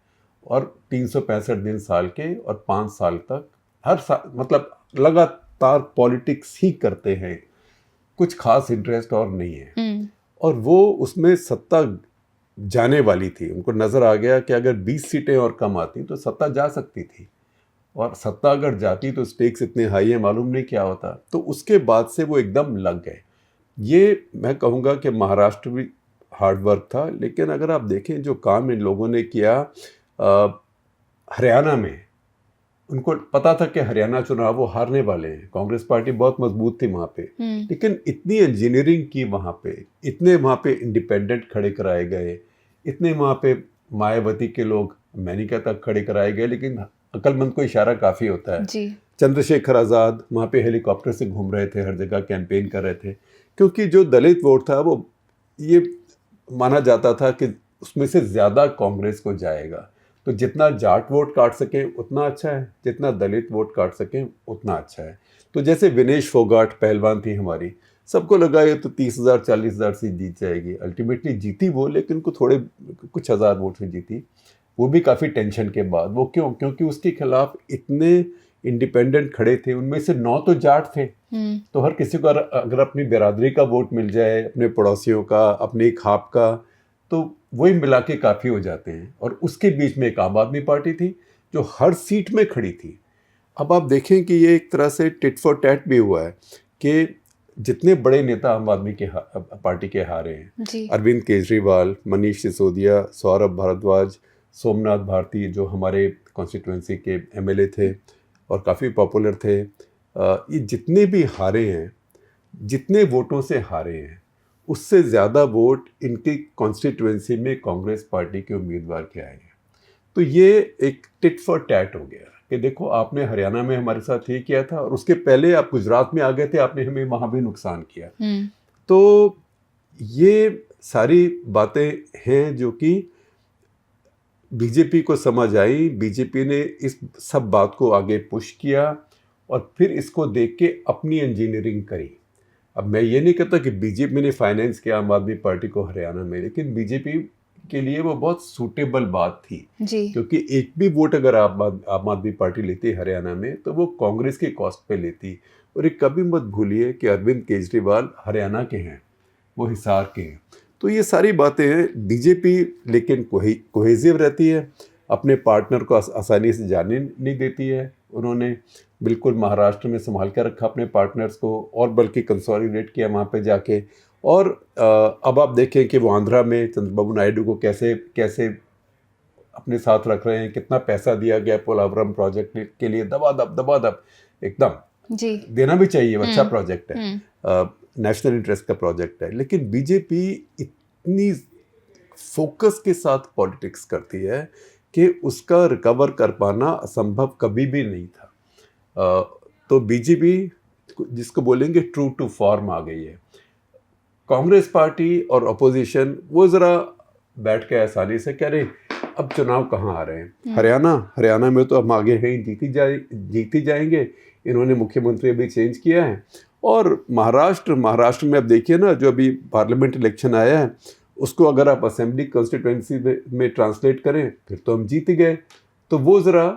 और 365 दिन साल के, और 5 साल तक हर साल, मतलब लगातार पॉलिटिक्स ही करते हैं, कुछ खास इंटरेस्ट और नहीं है। और वो उसमें सत्ता जाने वाली थी, उनको नज़र आ गया कि अगर 20 सीटें और कम आती तो सत्ता जा सकती थी, और सत्ता अगर जाती तो स्टेक्स इतने हाई है, मालूम नहीं क्या होता। तो उसके बाद से वो एकदम लग गए। ये मैं कहूँगा कि महाराष्ट्र भी हार्ड वर्क था, लेकिन अगर आप देखें जो काम इन लोगों ने किया हरियाणा में, उनको पता था कि हरियाणा चुनाव वो हारने वाले हैं, कांग्रेस पार्टी बहुत मजबूत थी वहाँ पे, लेकिन इतनी इंजीनियरिंग की वहाँ पे, इतने वहाँ पे इंडिपेंडेंट खड़े कराए गए, इतने वहाँ पे मायावती के लोग मैनिका तक खड़े कराए गए, लेकिन अक्लमंद को इशारा काफ़ी होता है। चंद्रशेखर आज़ाद वहाँ पे हेलीकॉप्टर से घूम रहे थे, हर जगह कैंपेन कर रहे थे, क्योंकि जो दलित वोट था वो ये माना जाता था कि उसमें से ज़्यादा कांग्रेस को जाएगा, तो जितना जाट वोट काट सकें उतना अच्छा है, जितना दलित वोट काट सकें उतना अच्छा है। तो जैसे विनेश फोगाट पहलवान थी हमारी, सबको लगा ये तो 30,000 40,000 से जीत जाएगी। अल्टीमेटली जीती वो, लेकिन कुछ हज़ार वोट से जीती, वो भी काफ़ी टेंशन के बाद। वो क्यों? क्योंकि उसके खिलाफ इतने इंडिपेंडेंट खड़े थे, उनमें से 9 तो जाट थे। तो हर किसी को अगर अपनी बिरादरी का वोट मिल जाए, अपने पड़ोसियों का, अपने खाप का, तो वही मिला के काफ़ी हो जाते हैं। और उसके बीच में एक आम आदमी पार्टी थी जो हर सीट में खड़ी थी। अब आप देखें कि ये एक तरह से टिट फॉर टैट भी हुआ है कि जितने बड़े नेता आम आदमी के पार्टी के हारे हैं, जी। अरविंद केजरीवाल, मनीष सिसोदिया, सौरभ भारद्वाज, सोमनाथ भारती, जो हमारे कॉन्स्टिट्यूंसी के एमएलए थे और काफ़ी पॉपुलर थे, ये जितने भी हारे हैं, जितने वोटों से हारे हैं, उससे ज़्यादा वोट इनकी कॉन्स्टिट्यूंसी में कांग्रेस पार्टी के उम्मीदवार के आए हैं। तो ये एक टिट फॉर टैट हो गया कि देखो आपने हरियाणा में हमारे साथ ये किया था और उसके पहले आप गुजरात में आ गए थे, आपने हमें वहाँ भी नुकसान किया। तो ये सारी बातें हैं जो कि बीजेपी को समझ आई। बीजेपी ने इस सब बात को आगे पुश किया और फिर इसको देख के अपनी इंजीनियरिंग करी। अब मैं ये नहीं कहता कि बीजेपी ने फाइनेंस किया आम आदमी पार्टी को हरियाणा में, लेकिन बीजेपी के लिए वो बहुत सूटेबल बात थी जी। क्योंकि एक भी वोट अगर आम आदमी पार्टी लेती हरियाणा में तो वो कांग्रेस के कॉस्ट पे लेती। और एक कभी मत भूलिए कि अरविंद केजरीवाल हरियाणा के हैं, वो हिसार के हैं। तो ये सारी बातें हैं। बीजेपी लेकिन कोहेसिव रहती है, अपने पार्टनर को आसानी से जाने नहीं देती है। उन्होंने बिल्कुल महाराष्ट्र में संभाल कर रखा अपने पार्टनर्स को, और बल्कि कंसोलिडेट किया वहाँ पे जाके। और अब आप देखें कि वो आंध्रा में चंद्रबाबू नायडू को कैसे अपने साथ रख रहे हैं, कितना पैसा दिया गया पोलावरम प्रोजेक्ट के लिए, दबादब एकदम जी। देना भी चाहिए, अच्छा प्रोजेक्ट है, नेशनल इंटरेस्ट का प्रोजेक्ट है। लेकिन बीजेपी इतनी फोकस के साथ पॉलिटिक्स करती है कि उसका रिकवर कर पाना असंभव कभी भी नहीं था। तो बीजेपी जिसको बोलेंगे ट्रू टू फॉर्म आ गई है। कांग्रेस पार्टी और अपोजिशन वो ज़रा बैठ के आसानी से कह रहे अब चुनाव कहाँ आ रहे हैं। हरियाणा में तो हम आगे हैं, जीती जाएंगे। इन्होंने मुख्यमंत्री अभी चेंज किया है। और महाराष्ट्र में अब देखिए ना, जो अभी पार्लियामेंट इलेक्शन आया है उसको अगर आप असेंबली कॉन्स्टिट्यूंसी में ट्रांसलेट करें फिर तो हम जीत गए। तो वो ज़रा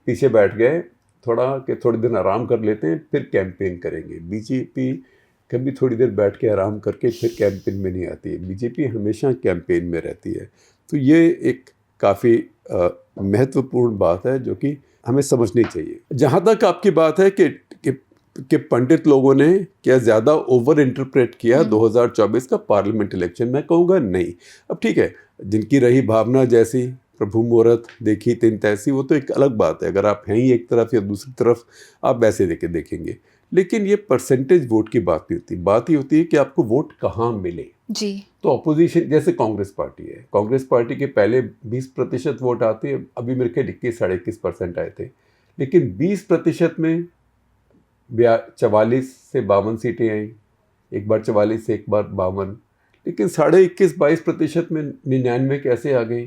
पीछे बैठ गए थोड़े दिन आराम कर लेते हैं फिर कैंपेन करेंगे। बीजेपी कभी थोड़ी देर बैठ के आराम करके फिर कैंपेन में नहीं आती है, बीजेपी हमेशा कैंपेन में रहती है। तो ये एक काफ़ी महत्वपूर्ण बात है जो कि हमें समझनी चाहिए। जहाँ तक आपकी बात है कि पंडित लोगों ने क्या ज़्यादा ओवर इंटरप्रेट किया 2024 का पार्लियामेंट इलेक्शन, मैं कहूँगा नहीं। अब ठीक है, जिनकी रही भावना जैसी, प्रभु मुहूर्त देखी तीन तैसी, वो तो एक अलग बात है। अगर आप हैं ही एक तरफ या दूसरी तरफ आप वैसे देखेंगे। लेकिन ये परसेंटेज वोट की बात नहीं होती, बात ही होती है कि आपको वोट कहाँ मिले जी। तो अपोजिशन जैसे कांग्रेस पार्टी है, कांग्रेस पार्टी के पहले 20% वोट आते हैं, अभी मेरे ख्याल 21-21% आए थे। लेकिन 20% में 44 से 52 सीटें आई, एक बार 44 से एक बार 52। लेकिन 21-22% में 99 कैसे आ गई?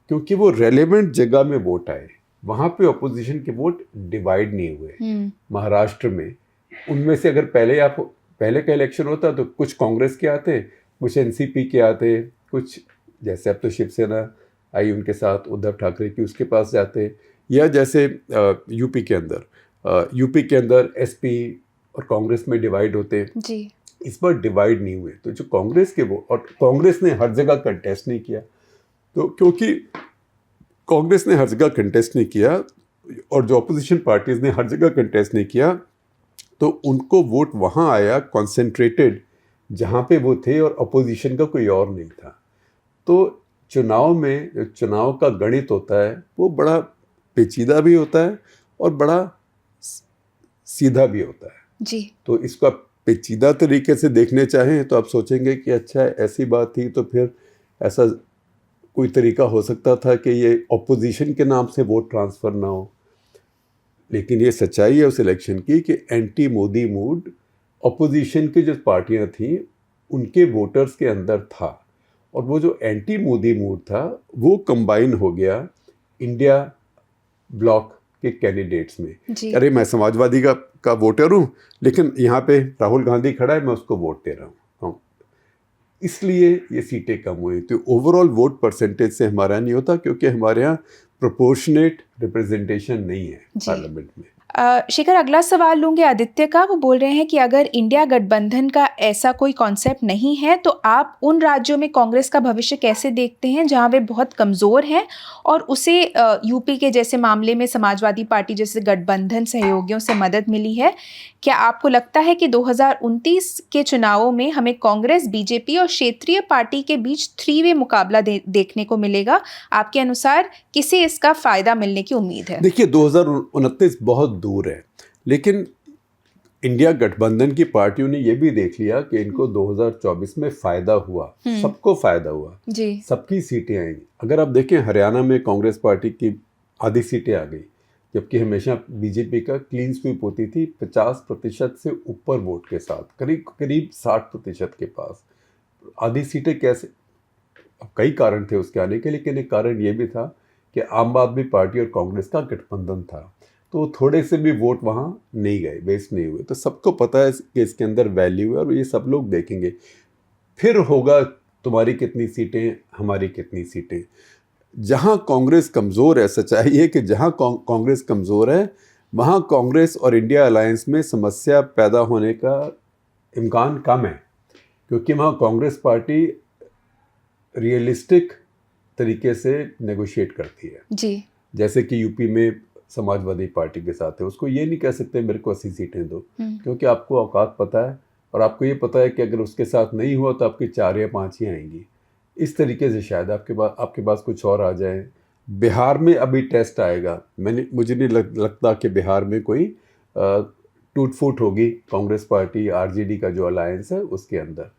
क्योंकि वो रेलेवेंट जगह में वोट आए, वहाँ पे अपोजिशन के वोट डिवाइड नहीं हुए। महाराष्ट्र में उनमें से अगर पहले का इलेक्शन होता तो कुछ कांग्रेस के आते, कुछ एनसीपी के आते, कुछ जैसे अब तो शिवसेना आई उनके साथ उद्धव ठाकरे की उसके पास जाते, या जैसे यूपी के अंदर एसपी और कांग्रेस में डिवाइड होते जी। इस बार डिवाइड नहीं हुए। तो जो कांग्रेस के वो, और कांग्रेस ने हर जगह कंटेस्ट नहीं किया, तो क्योंकि कांग्रेस ने हर जगह कंटेस्ट नहीं किया और जो अपोजिशन पार्टीज ने हर जगह कंटेस्ट नहीं किया, तो उनको वोट वहाँ आया कॉन्सेंट्रेटेड जहाँ पे वो थे और अपोजिशन का कोई और नहीं था। तो चुनाव में जो चुनाव का गणित होता है वो बड़ा पेचीदा भी होता है और बड़ा सीधा भी होता है जी। तो इसको आप पेचीदा तरीके से देखने चाहें तो आप सोचेंगे कि अच्छा ऐसी बात थी तो फिर ऐसा कोई तरीका हो सकता था कि ये अपोजिशन के नाम से वोट ट्रांसफ़र ना हो। लेकिन ये सच्चाई है उस इलेक्शन की कि एंटी मोदी मूड अपोजिशन की जो पार्टियां थीं उनके वोटर्स के अंदर था, और वो जो एंटी मोदी मूड था वो कंबाइन हो गया इंडिया ब्लॉक के कैंडिडेट्स में। जी। अरे मैं समाजवादी का वोटर हूँ, लेकिन यहाँ पे राहुल गांधी खड़ा है, मैं उसको वोट दे रहा हूँ, इसलिए ये सीटें कम हुई। तो ओवरऑल वोट परसेंटेज से हमारा नहीं होता, क्योंकि हमारे यहाँ प्रोपोर्शनेट रिप्रेजेंटेशन नहीं है पार्लियामेंट में। शेखर, अगला सवाल लूंगे आदित्य का। वो बोल रहे हैं कि अगर इंडिया गठबंधन का ऐसा कोई कॉन्सेप्ट नहीं है तो आप उन राज्यों में कांग्रेस का भविष्य कैसे देखते हैं जहां वे बहुत कमज़ोर हैं और उसे यूपी के जैसे मामले में समाजवादी पार्टी जैसे गठबंधन सहयोगियों से मदद मिली है? क्या आपको लगता है कि 2029 के चुनावों में हमें कांग्रेस, बीजेपी और क्षेत्रीय पार्टी के बीच 3-वे मुकाबला देखने को मिलेगा? आपके अनुसार किसे इसका फ़ायदा मिलने की उम्मीद है? देखिए 2029 बहुत दूर है, लेकिन इंडिया गठबंधन की पार्टियों ने ये भी देख लिया कि इनको 2024 में फ़ायदा हुआ, सबको फ़ायदा हुआ जी। सबकी सीटें आएंगी। अगर आप देखें हरियाणा में कांग्रेस पार्टी की आधी सीटें आ गई, जबकि हमेशा बीजेपी का क्लीन स्वीप होती थी 50% से ऊपर वोट के साथ, करीब 60% के पास आधी सीटें। कैसे? अब कई कारण थे उसके आने के, लेकिन एक कारण ये भी था कि आम आदमी पार्टी और कांग्रेस का गठबंधन था, तो थोड़े से भी वोट वहाँ नहीं गए, वेस्ट नहीं हुए। तो सबको पता है कि इसके अंदर वैल्यू है और ये सब लोग देखेंगे। फिर होगा तुम्हारी कितनी सीटें, हमारी कितनी सीटें। जहाँ कांग्रेस कमज़ोर है, सच्चाई है कि जहाँ कांग्रेस कमज़ोर है वहाँ कांग्रेस और इंडिया अलायंस में समस्या पैदा होने का इम्कान कम है, क्योंकि वहाँ कांग्रेस पार्टी रियलिस्टिक तरीके से नेगोशिएट करती है। जी। जैसे कि यूपी में समाजवादी पार्टी के साथ है, उसको ये नहीं कह सकते मेरे को 80 सीटें दो, क्योंकि आपको औकात पता है और आपको ये पता है कि अगर उसके साथ नहीं हुआ तो आपकी 4 या 5 ही आएंगी। इस तरीके से शायद आपके पास कुछ और आ जाए। बिहार में अभी टेस्ट आएगा, मुझे नहीं लगता कि बिहार में कोई टूट फूट होगी कांग्रेस पार्टी आरजेडी का जो अलायंस है उसके अंदर।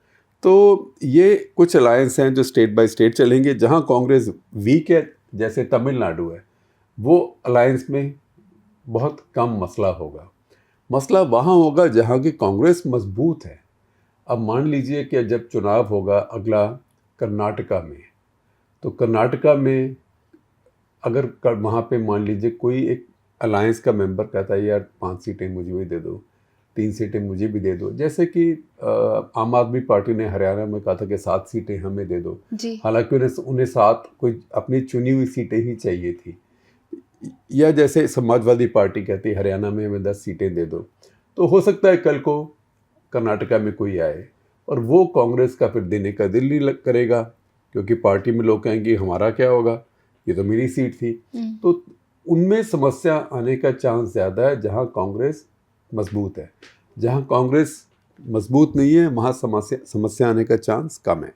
तो ये कुछ अलायंस हैं जो स्टेट बाय स्टेट चलेंगे। जहाँ कांग्रेस वीक है, जैसे तमिलनाडु है, वो अलायंस में बहुत कम मसला होगा। मसला वहाँ होगा जहाँ की कांग्रेस मजबूत है। अब मान लीजिए कि जब चुनाव होगा अगला कर्नाटका में, तो कर्नाटका में अगर वहाँ पे मान लीजिए कोई एक अलायंस का मेंबर कहता है यार 5 सीटें मुझे भी दे दो, 3 सीटें मुझे भी दे दो, जैसे कि आम आदमी पार्टी ने हरियाणा में कहा था कि 7 सीटें हमें दे दो, हालांकि उन्हें 7 कोई अपनी चुनी हुई सीटें ही चाहिए थी। या जैसे समाजवादी पार्टी कहती है हरियाणा में हमें 10 सीटें दे दो, तो हो सकता है कल को कर्नाटका में कोई आए और वो कांग्रेस का फिर देने का दिल नहीं करेगा, क्योंकि पार्टी में लोग कहेंगे हमारा क्या होगा, ये तो मेरी सीट थी। तो उनमें समस्या आने का चांस ज़्यादा है जहां कांग्रेस मजबूत है। जहां कांग्रेस मजबूत नहीं है वहां समस्या आने का चांस कम है।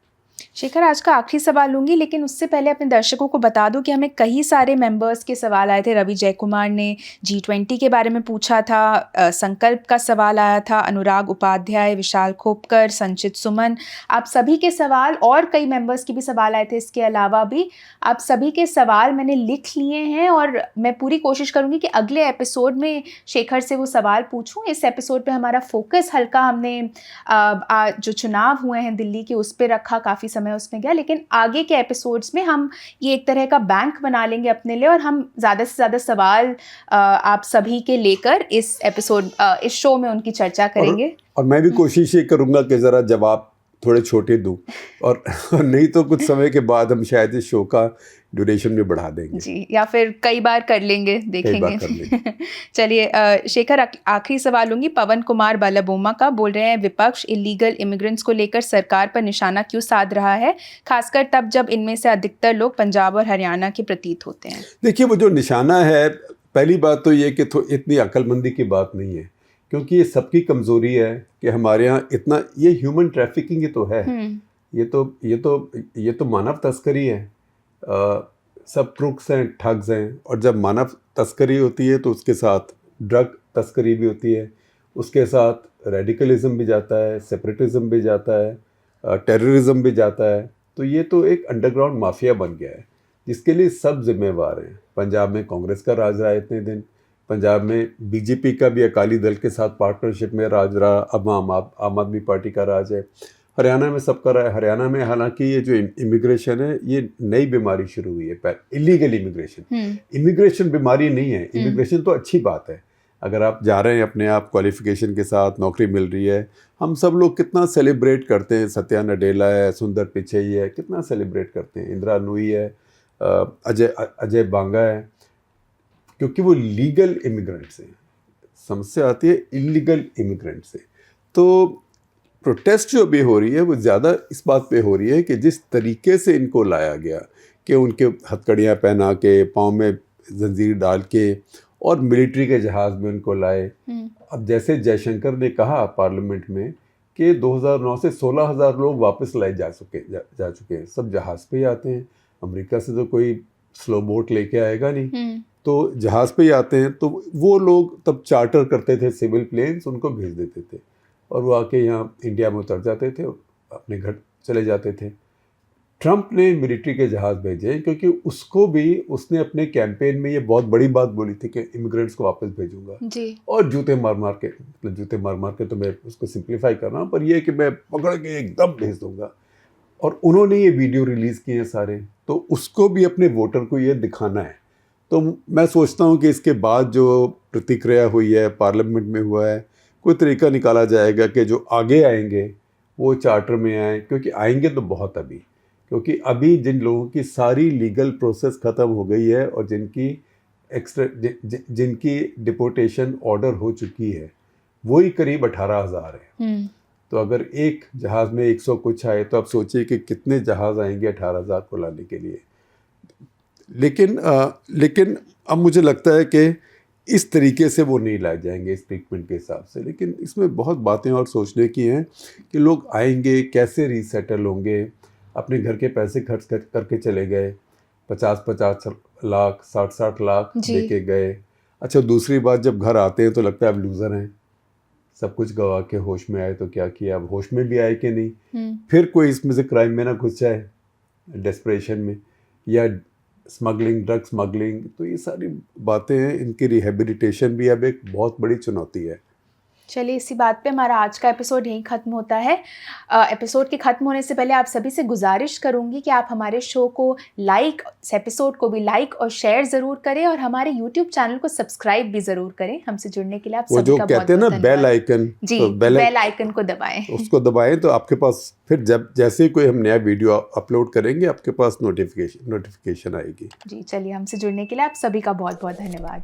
शेखर, आज का आखिरी सवाल लूंगी, लेकिन उससे पहले अपने दर्शकों को बता दूं कि हमें कई सारे मेंबर्स के सवाल आए थे। रवि जयकुमार ने G20 के बारे में पूछा था, संकल्प का सवाल आया था, अनुराग उपाध्याय, विशाल खोपकर, संचित सुमन, आप सभी के सवाल और कई मेंबर्स के भी सवाल आए थे। इसके अलावा भी आप सभी के सवाल मैंने लिख लिए हैं और मैं पूरी कोशिश करूँगी कि अगले एपिसोड में शेखर से वो सवाल पूछूँ। इस एपिसोड पर हमारा फोकस हल्का हमने जो चुनाव हुए हैं दिल्ली के उस पर रखा, काफ़ी समय उसमें गया, लेकिन आगे के एपिसोड्स में हम ये एक तरह का बैंक बना लेंगे अपने लिए और हम ज़्यादा से ज़्यादा सवाल आप सभी के लेकर इस शो में उनकी चर्चा करेंगे। और मैं भी कोशिश ये करूँगा कि ज़रा जवाब थोड़े छोटे दूँ और नहीं तो कुछ समय के बाद हम शायद इस शो का ड्यूरेशन भी बढ़ा देंगे जी, या फिर कई बार कर लेंगे, देखेंगे। चलिए शेखर, आखिरी सवाल लूंगी पवन कुमार बालाबोमा का। बोल रहे हैं विपक्ष इलीगल इमिग्रेंट्स को लेकर सरकार पर निशाना क्यों साध रहा है, खासकर तब जब इनमें से अधिकतर लोग पंजाब और हरियाणा के प्रतीत होते हैं। देखिए वो जो निशाना है, पहली बात तो ये कि इतनी अक्लमंदी की बात नहीं है, क्योंकि ये सबकी कमज़ोरी है कि हमारे यहाँ इतना ये ह्यूमन ट्रैफिकिंग ही तो है, ये तो मानव तस्करी है। सब क्रुक्स हैं, ठग्स हैं, और जब मानव तस्करी होती है तो उसके साथ ड्रग तस्करी भी होती है, उसके साथ रेडिकलिज्म भी जाता है, सेपरेटिज्म भी जाता है, टेररिज्म भी जाता है। तो ये तो एक अंडरग्राउंड माफिया बन गया है जिसके लिए सब जिम्मेवार हैं। पंजाब में कांग्रेस का राज रहा इतने दिन, पंजाब में बीजेपी का भी अकाली दल के साथ पार्टनरशिप में राज रहा, अब आम आदमी पार्टी का राज है। हरियाणा में सब कर रहा है। हरियाणा में हालांकि ये जो इमिग्रेशन है ये नई बीमारी शुरू हुई है, इलीगल इमिग्रेशन। इमिग्रेशन बीमारी नहीं है, इमिग्रेशन तो अच्छी बात है। अगर आप जा रहे हैं अपने आप क्वालिफिकेशन के साथ, नौकरी मिल रही है, हम सब लोग कितना सेलिब्रेट करते हैं। सत्या नडेला है, सुंदर पिचई है, कितना सेलिब्रेट करते हैं। इंदिरा नूई है, अजय बांगा है, क्योंकि वो लीगल इमिग्रेंट्स हैं। समस्या आती है इलीगल इमिग्रेंट से। तो प्रोटेस्ट जो अभी हो रही है वो ज़्यादा इस बात पे हो रही है कि जिस तरीके से इनको लाया गया, कि उनके हथकड़ियाँ पहना के, पाँव में जंजीर डाल के और मिलिट्री के जहाज़ में उनको लाए। अब जैसे जयशंकर ने कहा पार्लियामेंट में कि 2009 से 16,000 लोग वापस लाए जा चुके हैं। सब जहाज़ पे ही आते हैं, अमेरिका से तो कोई स्लो बोट लेके आएगा नहीं, तो जहाज़ पे ही आते हैं। तो वो लोग तब चार्टर करते थे सिविल प्लेन्स, उनको भेज देते थे और वो आके यहाँ इंडिया में उतर जाते थे और अपने घर चले जाते थे। ट्रंप ने मिलिट्री के जहाज़ भेजे क्योंकि उसने अपने कैंपेन में ये बहुत बड़ी बात बोली थी कि इमिग्रेंट्स को वापस भेजूंगा जी। और जूते मार मार के तो मैं उसको सिंप्लीफाई कर रहा हूँ, पर ये कि मैं पकड़ के एकदम भेज दूंगा। और उन्होंने ये वीडियो रिलीज़ किए हैं सारे, तो उसको भी अपने वोटर को ये दिखाना है। तो मैं सोचता हूँ कि इसके बाद जो प्रतिक्रिया हुई है, पार्लियामेंट में हुआ है, कोई तरीका निकाला जाएगा कि जो आगे आएंगे वो चार्टर में आए, क्योंकि आएंगे तो बहुत अभी, क्योंकि अभी जिन लोगों की सारी लीगल प्रोसेस ख़त्म हो गई है और जिनकी डिपोर्टेशन ऑर्डर हो चुकी है वही करीब 18,000 है। तो अगर एक जहाज़ में 100 कुछ आए तो आप सोचिए कि कितने जहाज़ आएंगे 18,000 को लाने के लिए। लेकिन अब मुझे लगता है कि इस तरीके से वो नहीं लाए जाएंगे इस ट्रीटमेंट के हिसाब से। लेकिन इसमें बहुत बातें और सोचने की हैं कि लोग आएंगे कैसे, रीसेटल होंगे, अपने घर के पैसे खर्च करके चले गए, 50-50 लाख, 60-60 लाख दे के गए। अच्छा, दूसरी बात, जब घर आते हैं तो लगता है अब लूज़र हैं, सब कुछ गवा के होश में आए तो क्या किया। अब होश में भी आए कि नहीं, फिर कोई इसमें से क्राइम में ना घुस जाए डेस्परेशन में, या स्मगलिंग, ड्रग स्मगलिंग। तो ये सारी बातें हैं, इनकी रिहेबिलिटेशन भी अब एक बहुत बड़ी चुनौती है। चलिए, इसी बात पे हमारा आज का एपिसोड यहीं ख़त्म होता है। एपिसोड के ख़त्म होने से पहले आप सभी से गुजारिश करूँगी कि आप हमारे शो को लाइक, इस एपिसोड को भी लाइक और शेयर ज़रूर करें और हमारे यूट्यूब चैनल को सब्सक्राइब भी ज़रूर करें। हमसे जुड़ने के लिए आप सभी का बहुत-बहुत धन्यवाद। बेल आइकन, जी, तो बेल आइकन को दबाएं, उसको दबाएं तो आपके पास फिर जैसे ही कोई हम नया वीडियो अपलोड करेंगे आपके पास नोटिफिकेशन आएगी। जी, चलिए, हमसे जुड़ने के लिए आप सभी का बहुत-बहुत धन्यवाद।